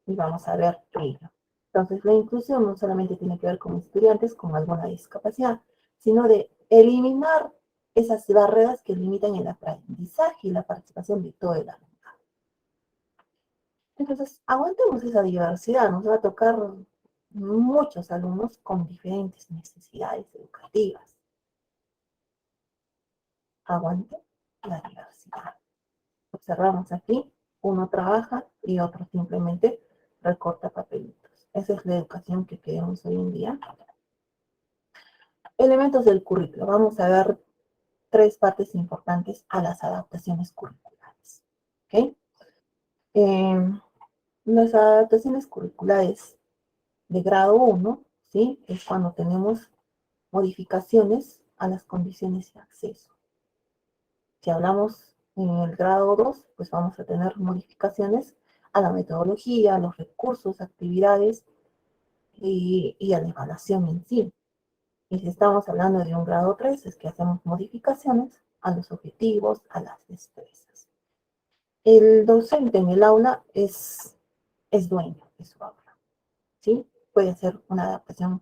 Y vamos a ver ello. Entonces, la inclusión no solamente tiene que ver con estudiantes con alguna discapacidad, sino de eliminar esas barreras que limitan el aprendizaje y la participación de todo el alumnado. Entonces, aguantemos esa diversidad, nos va a tocar muchos alumnos con diferentes necesidades educativas. Aguante la diversidad. Observamos aquí, uno trabaja y otro simplemente recorta papelitos. Esa es la educación que queremos hoy en día. Elementos del currículo. Vamos a ver 3 partes importantes a las adaptaciones curriculares. ¿Ok? Las adaptaciones curriculares de grado 1, ¿sí? Es cuando tenemos modificaciones a las condiciones de acceso. Si hablamos en el grado 2, pues vamos a tener modificaciones a la metodología, a los recursos, actividades y a la evaluación en sí. Y si estamos hablando de un grado 3, es que hacemos modificaciones a los objetivos, a las destrezas. El docente en el aula es dueño de su aula, ¿sí? Puede hacer una adaptación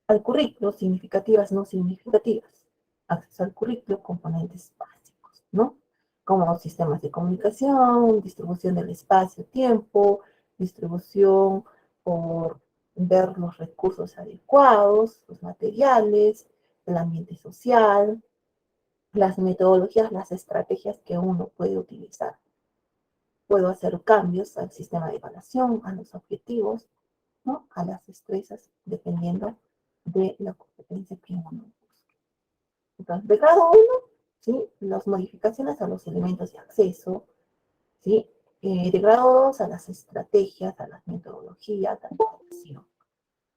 al currículo, significativas, no significativas. Acceso al currículo, componentes básicos, ¿no? Como sistemas de comunicación, distribución del espacio-tiempo, distribución por ver los recursos adecuados, los materiales, el ambiente social, las metodologías, las estrategias que uno puede utilizar. Puedo hacer cambios al sistema de evaluación, a los objetivos, ¿no? A las destrezas, dependiendo de la competencia que uno busque. Entonces, de grado 1, ¿sí? Las modificaciones a los elementos de acceso, ¿sí? De grado 2 a las estrategias, a las metodologías, a la evaluación.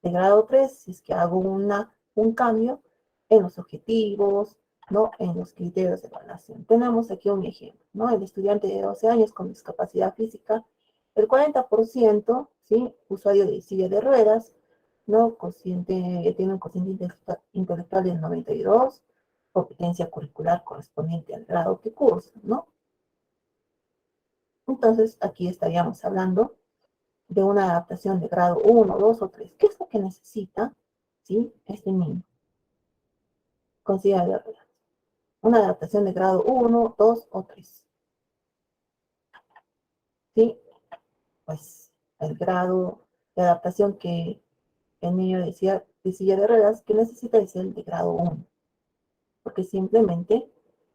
De grado 3, si es que hago un cambio en los objetivos, ¿no? En los criterios de evaluación. Tenemos aquí un ejemplo, ¿no? El estudiante de 12 años con discapacidad física, el 40%, ¿sí? Usuario de silla de ruedas, ¿no? Tiene un cociente intelectual del 92, competencia curricular correspondiente al grado que cursa, ¿no? Entonces, aquí estaríamos hablando de una adaptación de grado 1, 2 o 3. ¿Qué es lo que necesita, ¿sí? Este niño con silla de ruedas? Una adaptación de grado 1, 2 o 3. ¿Sí? Pues el grado de adaptación que el niño decía de silla de ruedas que necesita es el de grado 1. Porque simplemente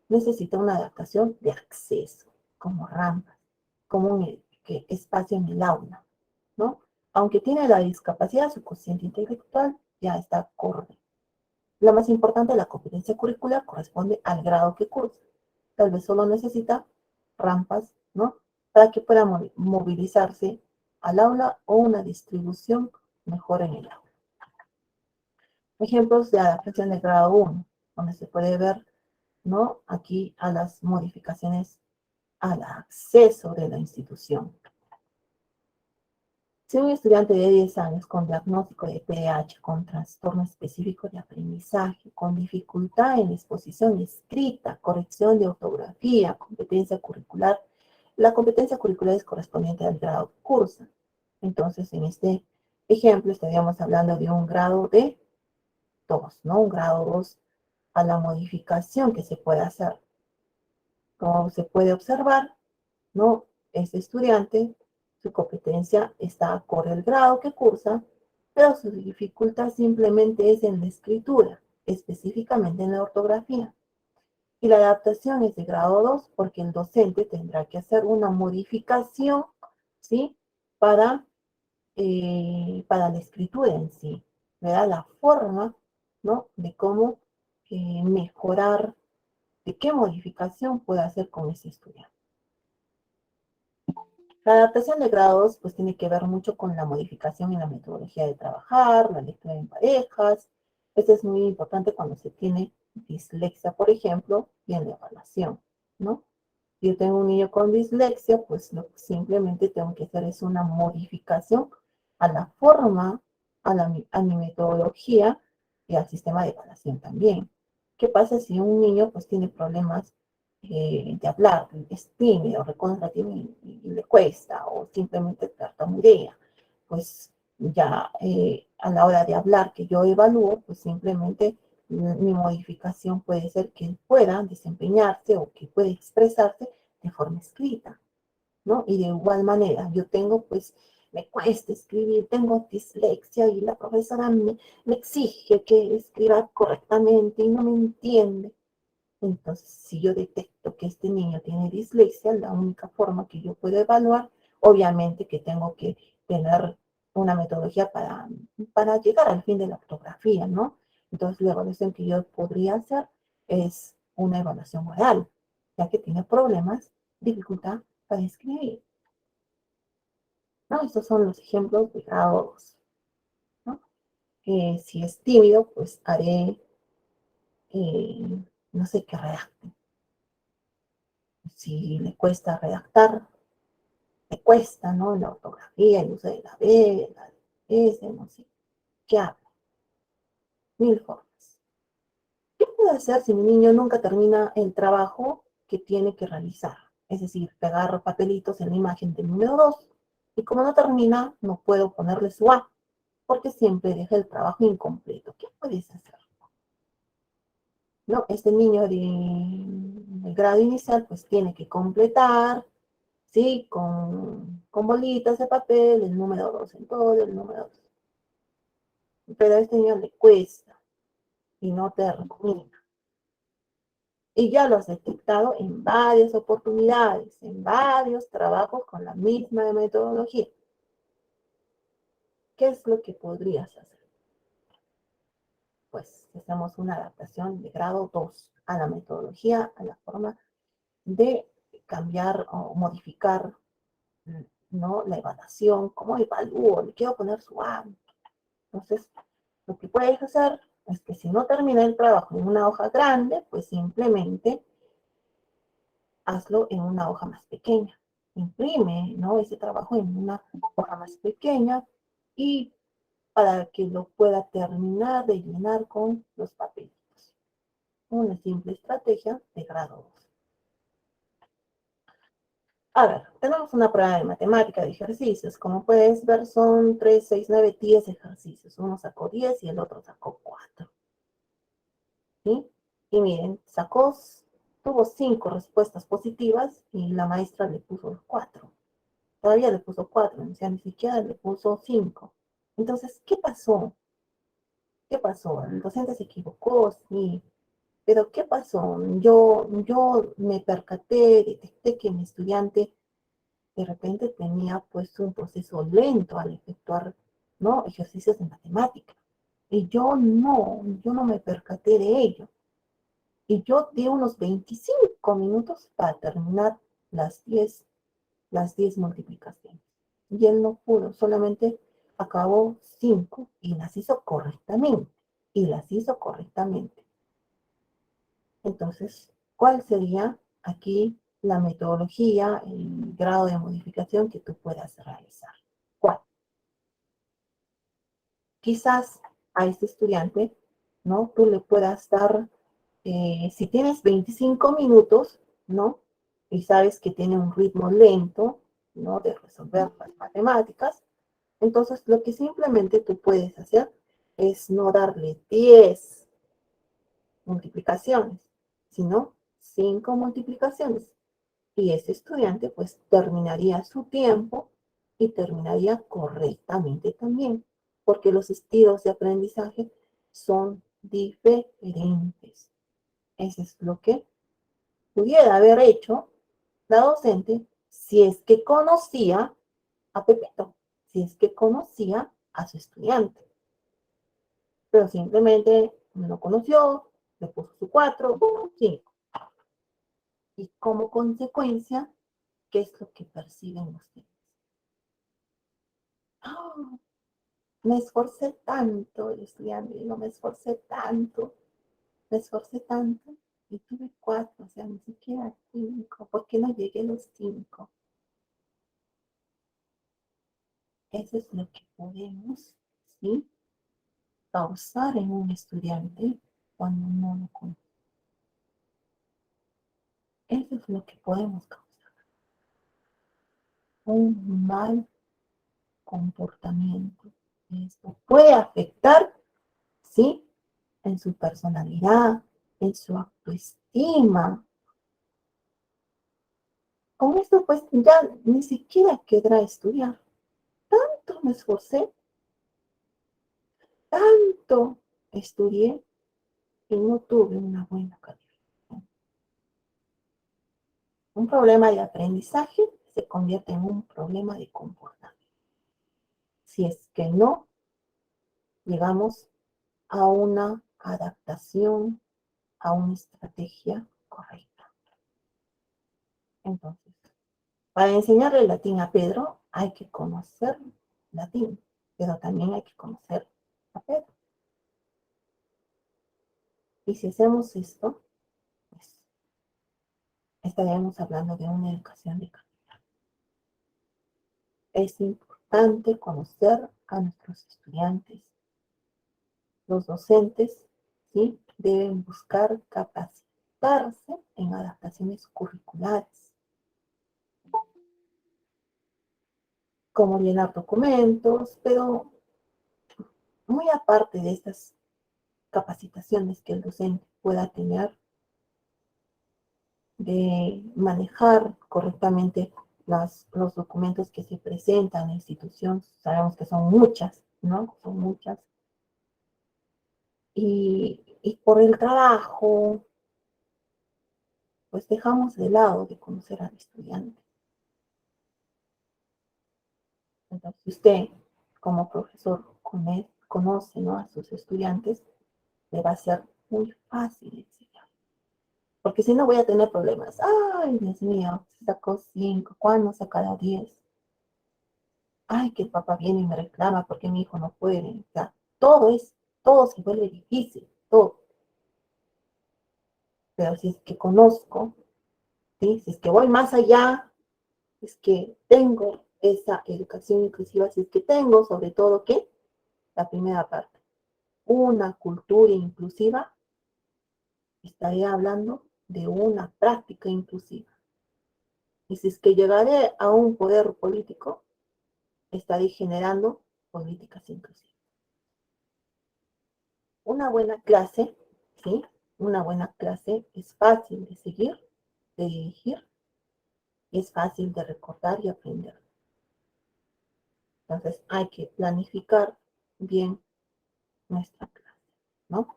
necesita una adaptación de acceso, como rampas, como un espacio en el aula, ¿no? Aunque tiene la discapacidad, su cociente intelectual ya está acorde. Lo más importante, la competencia curricular corresponde al grado que cursa. Tal vez solo necesita rampas, ¿no? para que pueda movilizarse al aula o una distribución mejor en el aula. Ejemplos de adaptación de grado 1, donde se puede ver, ¿no?, aquí a las modificaciones al acceso de la institución. Si un estudiante de 10 años con diagnóstico de TDAH, con trastorno específico de aprendizaje, con dificultad en exposición escrita, corrección de ortografía, competencia curricular, la competencia curricular es correspondiente al grado que cursa. Entonces, en este ejemplo estaríamos hablando de un grado de 2, ¿no? Un grado 2 a la modificación que se puede hacer. Como se puede observar, ¿no?, este estudiante, su competencia está acorde al grado que cursa, pero su dificultad simplemente es en la escritura, específicamente en la ortografía. Y la adaptación es de grado 2 porque el docente tendrá que hacer una modificación, ¿sí?, para la escritura en sí, ¿verdad? La forma, ¿no?, de cómo mejorar, de qué modificación puede hacer con ese estudiante. La adaptación de grados pues tiene que ver mucho con la modificación en la metodología de trabajar, la lectura en parejas. Esto es muy importante cuando se tiene dislexia, por ejemplo, y en la evaluación, ¿no? Si yo tengo un niño con dislexia, pues lo que simplemente tengo que hacer es una modificación a la forma, a mi metodología y al sistema de evaluación también. ¿Qué pasa si un niño pues tiene problemas de hablar, es tímido, recontra tímido y le cuesta, o simplemente tartamudea? Pues ya a la hora de hablar que yo evalúo, pues simplemente mi modificación puede ser que él pueda desempeñarse o que pueda expresarse de forma escrita, ¿no? Y de igual manera, yo tengo, pues, me cuesta escribir, tengo dislexia y la profesora me exige que escriba correctamente y no me entiende. Entonces, si yo detecto que este niño tiene dislexia, la única forma que yo puedo evaluar, obviamente que tengo que tener una metodología para llegar al fin de la ortografía, ¿no? Entonces, la evaluación que yo podría hacer es una evaluación oral, ya que tiene problemas, dificultad para escribir, ¿no? Estos son los ejemplos de grado 2, ¿no? Si es tímido, pues haré, no sé, qué redacte. Si le cuesta redactar, le cuesta, ¿no?, la ortografía, el uso de la B, la S, no sé, ¿qué habla? 1000 formas. ¿Qué puedo hacer si mi niño nunca termina el trabajo que tiene que realizar? Es decir, pegar papelitos en la imagen del número 2, y como no termina, no puedo ponerle su A, porque siempre deja el trabajo incompleto. ¿Qué puedes hacer? No, este niño de grado inicial, pues tiene que completar, ¿sí?, con bolitas de papel, el número 2 en todo, el número 2. Pero a este niño le cuesta y no termina. Y ya lo has detectado en varias oportunidades, en varios trabajos con la misma metodología. ¿Qué es lo que podrías hacer? Pues hacemos una adaptación de grado 2 a la metodología, a la forma de cambiar o modificar, ¿no?, la evaluación. ¿Cómo evalúo? Le quiero poner su A. Entonces, lo que puedes hacer es que si no termina el trabajo en una hoja grande, pues simplemente hazlo en una hoja más pequeña. Imprime, ¿no?, ese trabajo en una hoja más pequeña y para que lo pueda terminar de llenar con los papelitos. Una simple estrategia de grado 2. A ver, tenemos una prueba de matemática de ejercicios. Como puedes ver, son 3, 6, 9, 10 ejercicios. Uno sacó 10 y el otro sacó 4. ¿Sí? Y miren, tuvo 5 respuestas positivas y la maestra le puso 4. Todavía le puso 4, o sea, ni siquiera le puso 5. Entonces, ¿qué pasó? ¿Qué pasó? El docente se equivocó, sí. Pero ¿qué pasó? Yo me percaté, detecté que mi estudiante de repente tenía pues un proceso lento al efectuar, ¿no?, ejercicios de matemática. Y yo no me percaté de ello. Y yo di unos 25 minutos para terminar las 10 las 10 multiplicaciones. Y él no pudo, solamente acabó 5 y las hizo correctamente. Entonces, ¿cuál sería aquí la metodología, el grado de modificación que tú puedas realizar? ¿Cuál? Quizás a este estudiante, ¿no? Tú le puedas dar, si tienes 25 minutos, ¿no? Y sabes que tiene un ritmo lento, ¿no? De resolver las matemáticas, entonces lo que simplemente tú puedes hacer es no darle 10 multiplicaciones, sino 5 multiplicaciones. Y ese estudiante pues terminaría su tiempo y terminaría correctamente también, porque los estilos de aprendizaje son diferentes. Eso es lo que pudiera haber hecho la docente si es que conocía a Pepito, si es que conocía a su estudiante. Pero simplemente no lo conoció, le puso su 4, 5. Y como consecuencia, ¿qué es lo que perciben ustedes? ¡Oh! Me esforcé tanto, el estudiante, digo, me esforcé tanto y tuve 4, o sea, ni siquiera 5. ¿Por qué no llegué a los 5? Eso es lo que podemos, ¿sí?, causar en un estudiante cuando no lo conoce. Eso es lo que podemos causar. Un mal comportamiento. Esto puede afectar, ¿sí?, en su personalidad, en su autoestima. Con esto, pues, ya ni siquiera querrá estudiar. Tanto me esforcé, tanto estudié y no tuve una buena calificación. Un problema de aprendizaje se convierte en un problema de comportamiento. Si es que no llegamos a una adaptación, a una estrategia correcta. Entonces, para enseñarle latín a Pedro, hay que conocer latín, pero también hay que conocer a Pedro. Y si hacemos esto, pues estaremos hablando de una educación de calidad. Es importante conocer a nuestros estudiantes. Los docentes, ¿sí?, deben buscar capacitarse en adaptaciones curriculares, como llenar documentos, pero muy aparte de estas capacitaciones que el docente pueda tener, de manejar correctamente los documentos que se presentan en la institución. Sabemos que son muchas, ¿no? Son muchas. Y por el trabajo, pues dejamos de lado de conocer al estudiante. Entonces, si usted, como profesor, conoce, ¿no?, a sus estudiantes, le va a ser muy fácil enseñar. Porque si no, voy a tener problemas. Ay, Dios mío, sacó 5, ¿cuándo sacará 10? Ay, que el papá viene y me reclama porque mi hijo no puede. O sea, todo se vuelve difícil, todo. Pero si es que conozco, ¿sí?, si es que voy más allá, es que tengo esa educación inclusiva, si es que tengo, sobre todo, ¿qué? La primera parte, una cultura inclusiva, estaré hablando de una práctica inclusiva. Y si es que llegaré a un poder político, estaré generando políticas inclusivas. Una buena clase, ¿sí? Una buena clase es fácil de seguir, de dirigir, y es fácil de recordar y aprender. Entonces hay que planificar bien nuestra clase, ¿no?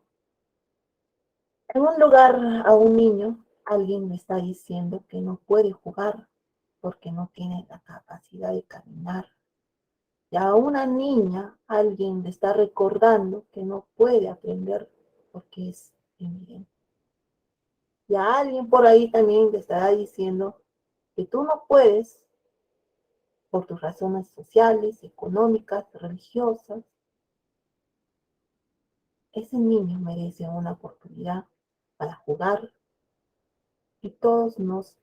En un lugar a un niño, alguien me está diciendo que no puede jugar porque no tiene la capacidad de caminar. Y a una niña, alguien le está recordando que no puede aprender porque es invidente. Y a alguien por ahí también le estará diciendo que tú no puedes por tus razones sociales, económicas, religiosas. Ese niño merece una oportunidad para jugar y todos nos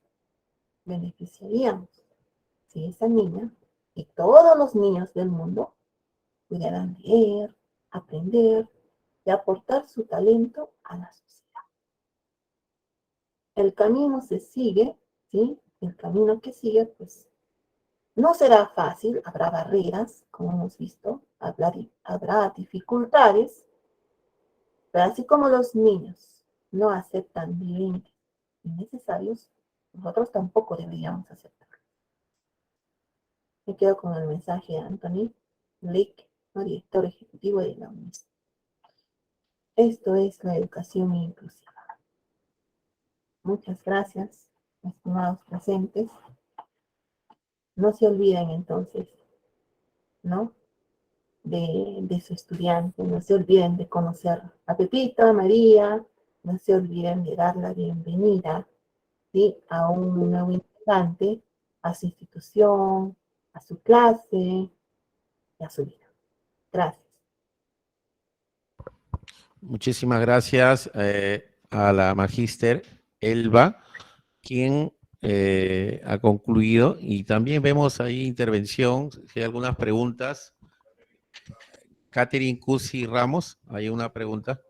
beneficiaríamos si esa niña y todos los niños del mundo pudieran leer, aprender y aportar su talento a la sociedad. El camino se sigue, ¿sí? El camino que sigue, pues, no será fácil, habrá barreras, como hemos visto, habrá dificultades, pero así como los niños no aceptan límites innecesarios, nosotros tampoco deberíamos aceptar. Me quedo con el mensaje de Anthony Lake, director ejecutivo de la UNESCO. Esto es la educación inclusiva. Muchas gracias, estimados presentes. No se olviden entonces, ¿no? De su estudiante, no se olviden de conocer a Pepita, a María, no se olviden de dar la bienvenida, ¿sí? A un nuevo integrante, a su institución, a su clase y a su vida. Gracias. Muchísimas gracias a la magíster Elba, quien ha concluido, y también vemos ahí intervención, si hay algunas preguntas. Catherine Cusi Ramos, hay una pregunta.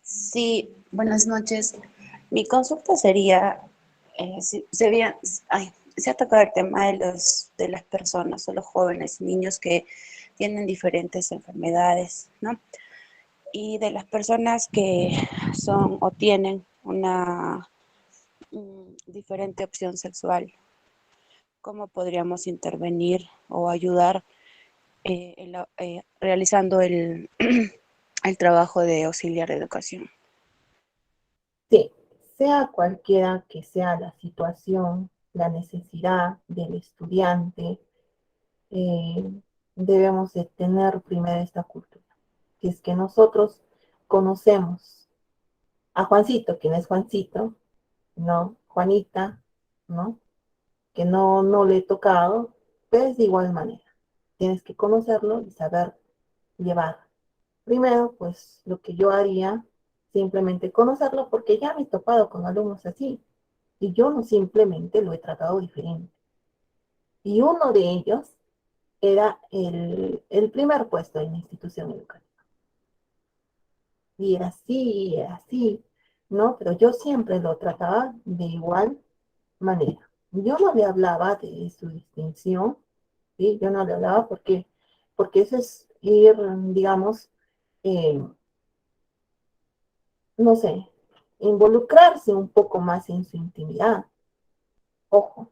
Sí, buenas noches. Mi consulta sería, se ha tocado el tema de las personas o los jóvenes, niños que tienen diferentes enfermedades, ¿no? Y de las personas que son o tienen una diferente opción sexual. ¿Cómo podríamos intervenir o ayudar realizando el trabajo de auxiliar de educación? Sí, sea cualquiera que sea la situación, la necesidad del estudiante, debemos de tener primero esta cultura. Si es que nosotros conocemos a Juancito, que no es Juancito, no, Juanita, ¿no? Que no le he tocado, pues de igual manera. Tienes que conocerlo y saber llevar. Primero, pues lo que yo haría, simplemente conocerlo, porque ya me he topado con alumnos así, y yo no simplemente lo he tratado diferente. Y uno de ellos era el primer puesto en la institución educativa. Y era así, ¿no? Pero yo siempre lo trataba de igual manera. Yo no le hablaba de su distinción, ¿sí? Yo no le hablaba porque eso es ir, digamos, no sé, involucrarse un poco más en su intimidad. Ojo,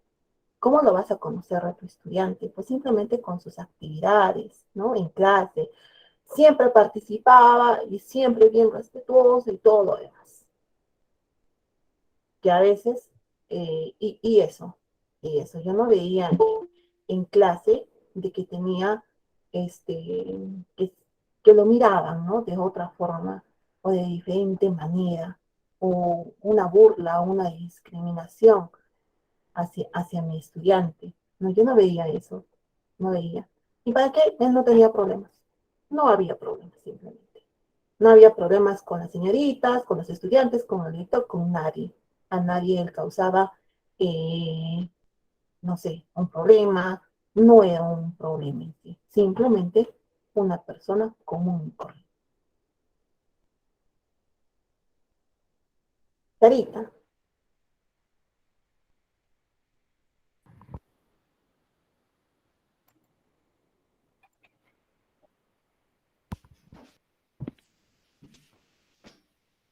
¿cómo lo vas a conocer a tu estudiante? Pues simplemente con sus actividades, ¿no? En clase. Siempre participaba y siempre bien respetuoso y todo lo demás. Que a veces, y eso, yo no veía en clase de que tenía, que lo miraban, ¿no? De otra forma o de diferente manera, o una burla, o una discriminación hacia mi estudiante. No, yo no veía eso, no veía. ¿Y para qué? Él no tenía problemas. No había problemas, simplemente. No había problemas con las señoritas, con los estudiantes, con el director, con nadie. A nadie él causaba, no sé, un problema. No era un problema en sí. Simplemente una persona común y corriente. Sarita.